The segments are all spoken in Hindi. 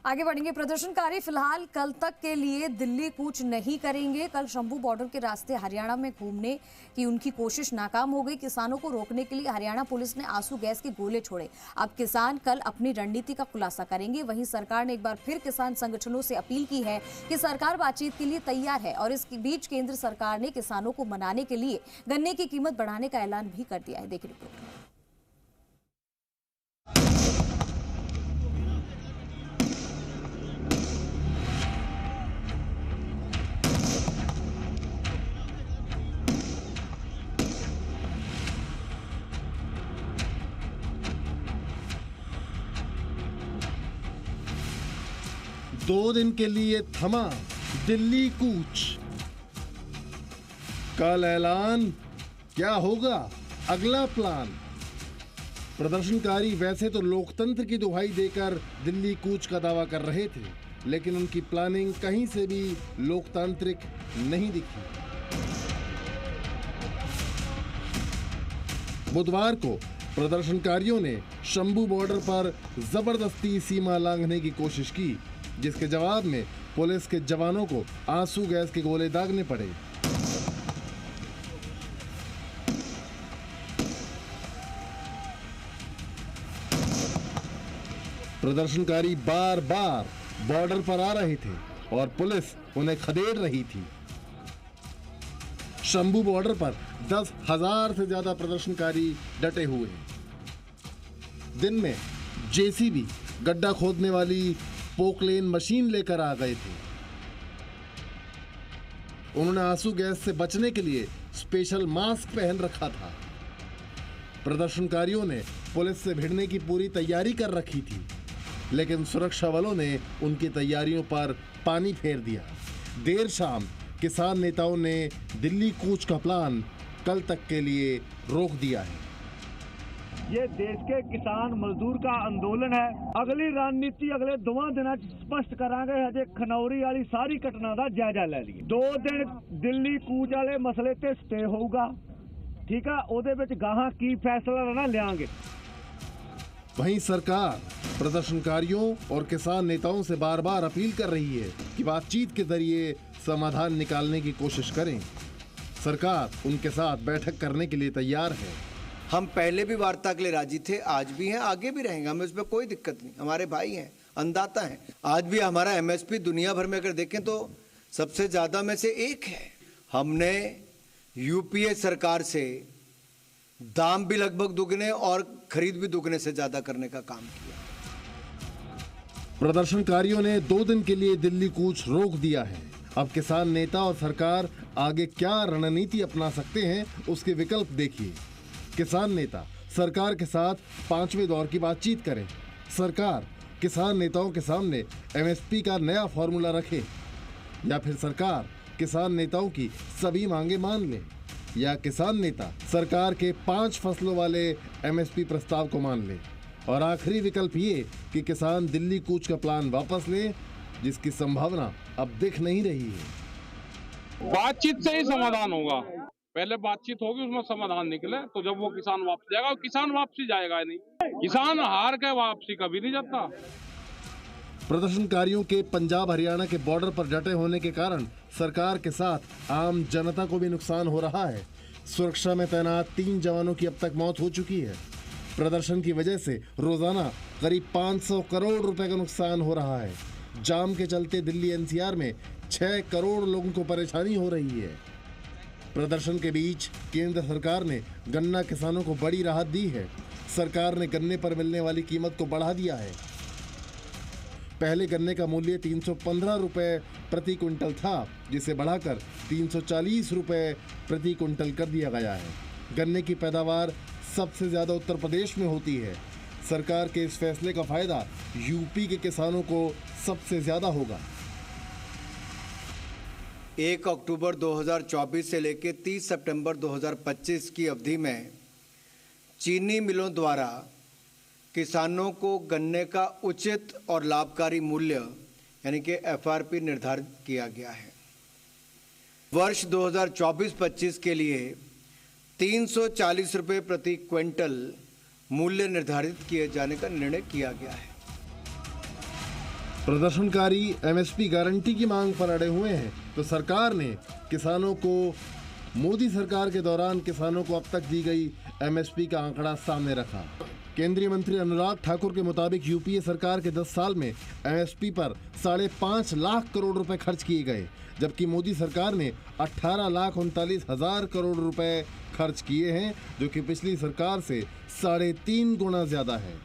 आगे बढ़ेंगे। प्रदर्शनकारी फिलहाल कल तक के लिए दिल्ली कूच नहीं करेंगे। कल शंभू बॉर्डर के रास्ते हरियाणा में घूमने की उनकी कोशिश नाकाम हो गई। किसानों को रोकने के लिए हरियाणा पुलिस ने आंसू गैस के गोले छोड़े। अब किसान कल अपनी रणनीति का खुलासा करेंगे। वहीं सरकार ने एक बार फिर किसान संगठनों से अपील की है कि सरकार बातचीत के लिए तैयार है और इस बीच केंद्र सरकार ने किसानों को मनाने के लिए गन्ने की कीमत बढ़ाने का ऐलान भी कर दिया है। देखिए रिपोर्ट। 2 दिन के लिए थमा दिल्ली कूच। कल ऐलान, क्या होगा अगला प्लान? प्रदर्शनकारी वैसे तो लोकतंत्र की दुहाई देकर दिल्ली कूच का दावा कर रहे थे, लेकिन उनकी प्लानिंग कहीं से भी लोकतांत्रिक नहीं दिखी। बुधवार को प्रदर्शनकारियों ने शंभू बॉर्डर पर जबरदस्ती सीमा लांघने की कोशिश की, जिसके जवाब में पुलिस के जवानों को आंसू गैस के गोले दागने पड़े। प्रदर्शनकारी बार बार बॉर्डर पर आ रहे थे और पुलिस उन्हें खदेड़ रही थी। शंभू बॉर्डर पर 10,000 से ज्यादा प्रदर्शनकारी डटे हुए हैं। दिन में जेसीबी, गड्ढा खोदने वाली पोकलेन मशीन लेकर आ गए थे। उन्होंने आंसू गैस से बचने के लिए स्पेशल मास्क पहन रखा था। प्रदर्शनकारियों ने पुलिस से भिड़ने की पूरी तैयारी कर रखी थी, लेकिन सुरक्षा बलों ने उनकी तैयारियों पर पानी फेर दिया। देर शाम किसान नेताओं ने दिल्ली कूच का प्लान कल तक के लिए रोक दिया है। ये देश के किसान मजदूर का अंदोलन है। अगली रणनीति अगले 2 दिनों स्पष्ट करांगे। हजे खनौरी वाली सारी घटना का जायजा ले लिया। 2 दिन दिल्ली कूच वाले मसले ते स्टे होगा, ठीक है। ओदे विच गाहां की फैसला लेना लियांगे। वहीं सरकार प्रदर्शनकारियों और किसान नेताओं से बार बार अपील कर रही है कि बातचीत के जरिए समाधान निकालने की कोशिश करें। सरकार उनके साथ बैठक करने के लिए तैयार है। हम पहले भी वार्ता के लिए राजी थे, आज भी हैं, आगे भी रहेंगे। हमें उसमें कोई दिक्कत नहीं। हमारे भाई हैं, अन्नदाता हैं। आज भी हमारा एमएसपी दुनिया भर में अगर देखें तो सबसे ज्यादा में से एक है। हमने यूपीए सरकार से दाम भी लगभग दुगने और खरीद भी दुगने से ज्यादा करने का काम किया। प्रदर्शनकारियों ने 2 दिन के लिए दिल्ली कूच रोक दिया है। अब किसान नेता और सरकार आगे क्या रणनीति अपना सकते हैं, उसके विकल्प देखिए। किसान नेता सरकार के साथ 5वें दौर की बातचीत करें। सरकार किसान नेताओं के सामने एमएसपी का नया फॉर्मूला रखे, या फिर सरकार किसान नेताओं की सभी मांगे मान ले, या किसान नेता सरकार के 5 फसलों वाले एमएसपी प्रस्ताव को मान ले। और आखिरी विकल्प ये कि किसान दिल्ली कूच का प्लान वापस ले, जिसकी संभावना अब दिख नहीं रही है। बातचीत से ही समाधान होगा। पहले बातचीत होगी, उसमें समाधान निकले तो जब वो किसान वापस जाएगा। किसान वापसी जाएगा नहीं, किसान हार के वापसी कभी नहीं जाता। प्रदर्शनकारियों के पंजाब हरियाणा के बॉर्डर पर डटे होने के कारण सरकार के साथ आम जनता को भी नुकसान हो रहा है। सुरक्षा में तैनात 3 जवानों की अब तक मौत हो चुकी है। प्रदर्शन की वजह से रोजाना करीब 500 करोड़ रुपए का नुकसान हो रहा है। जाम के चलते दिल्ली एनसीआर में 6 करोड़ लोगों को परेशानी हो रही है। प्रदर्शन के बीच केंद्र सरकार ने गन्ना किसानों को बड़ी राहत दी है। सरकार ने गन्ने पर मिलने वाली कीमत को बढ़ा दिया है। पहले गन्ने का मूल्य 315 रुपए प्रति क्विंटल था, जिसे बढ़ाकर 340 रुपए प्रति क्विंटल कर दिया गया है। गन्ने की पैदावार सबसे ज्यादा उत्तर प्रदेश में होती है। सरकार के इस फैसले का फायदा यूपी के किसानों को सबसे ज्यादा होगा। 1 अक्टूबर 2024 से लेकर 30 सितंबर 2025 की अवधि में चीनी मिलों द्वारा किसानों को गन्ने का उचित और लाभकारी मूल्य यानी कि एफआरपी निर्धारित किया गया है। वर्ष 2024-25 के लिए 340 रुपये प्रति क्विंटल मूल्य निर्धारित किए जाने का निर्णय किया गया है। प्रदर्शनकारी एमएसपी गारंटी की मांग पर अड़े हुए हैं तो सरकार ने किसानों को मोदी सरकार के दौरान किसानों को अब तक दी गई एमएसपी का आंकड़ा सामने रखा। केंद्रीय मंत्री अनुराग ठाकुर के मुताबिक यूपीए सरकार के 10 साल में एमएसपी पर 5.5 लाख करोड़ रुपए खर्च किए गए, जबकि मोदी सरकार ने 18,39,000 करोड़ रुपए खर्च किए हैं, जो कि पिछली सरकार से 3.5 गुना ज्यादा है।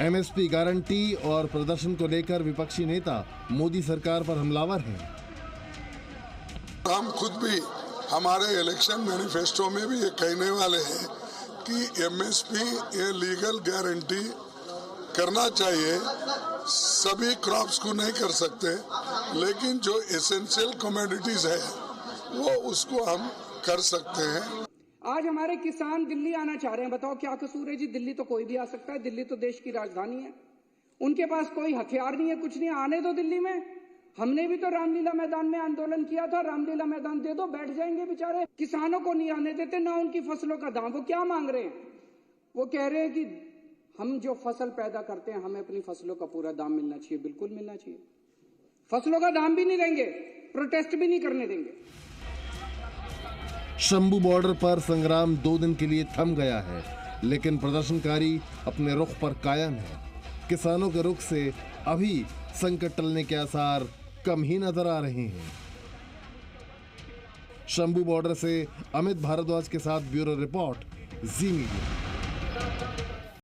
एमएसपी गारंटी और प्रदर्शन को लेकर विपक्षी नेता मोदी सरकार पर हमलावर हैं। हम खुद भी हमारे इलेक्शन मैनिफेस्टो में भी ये कहने वाले हैं कि एमएसपी ये लीगल गारंटी करना चाहिए। सभी क्रॉप्स को नहीं कर सकते, लेकिन जो एसेंशियल कमोडिटीज है वो उसको हम कर सकते हैं। आज हमारे किसान दिल्ली आना चाह रहे हैं, बताओ क्या कसूर है जी? दिल्ली तो कोई भी आ सकता है, दिल्ली तो देश की राजधानी है। उनके पास कोई हथियार नहीं है, कुछ नहीं, आने दो दिल्ली में। हमने भी तो रामलीला मैदान में आंदोलन किया था, रामलीला मैदान दे दो, बैठ जाएंगे बेचारे। किसानों को नहीं आने देते, ना उनकी फसलों का दाम। वो क्या मांग रहे हैं? वो कह रहे हैं कि हम जो फसल पैदा करते हैं हमें अपनी फसलों का पूरा दाम मिलना चाहिए। बिल्कुल मिलना चाहिए। फसलों का दाम भी नहीं देंगे, प्रोटेस्ट भी नहीं करने देंगे। शंभू बॉर्डर पर संग्राम 2 दिन के लिए थम गया है, लेकिन प्रदर्शनकारी अपने रुख पर कायम है। किसानों के रुख से अभी संकट टलने के आसार कम ही नजर आ रहे हैं। शंभू बॉर्डर से अमित भारद्वाज के साथ ब्यूरो रिपोर्ट, जी मीडिया।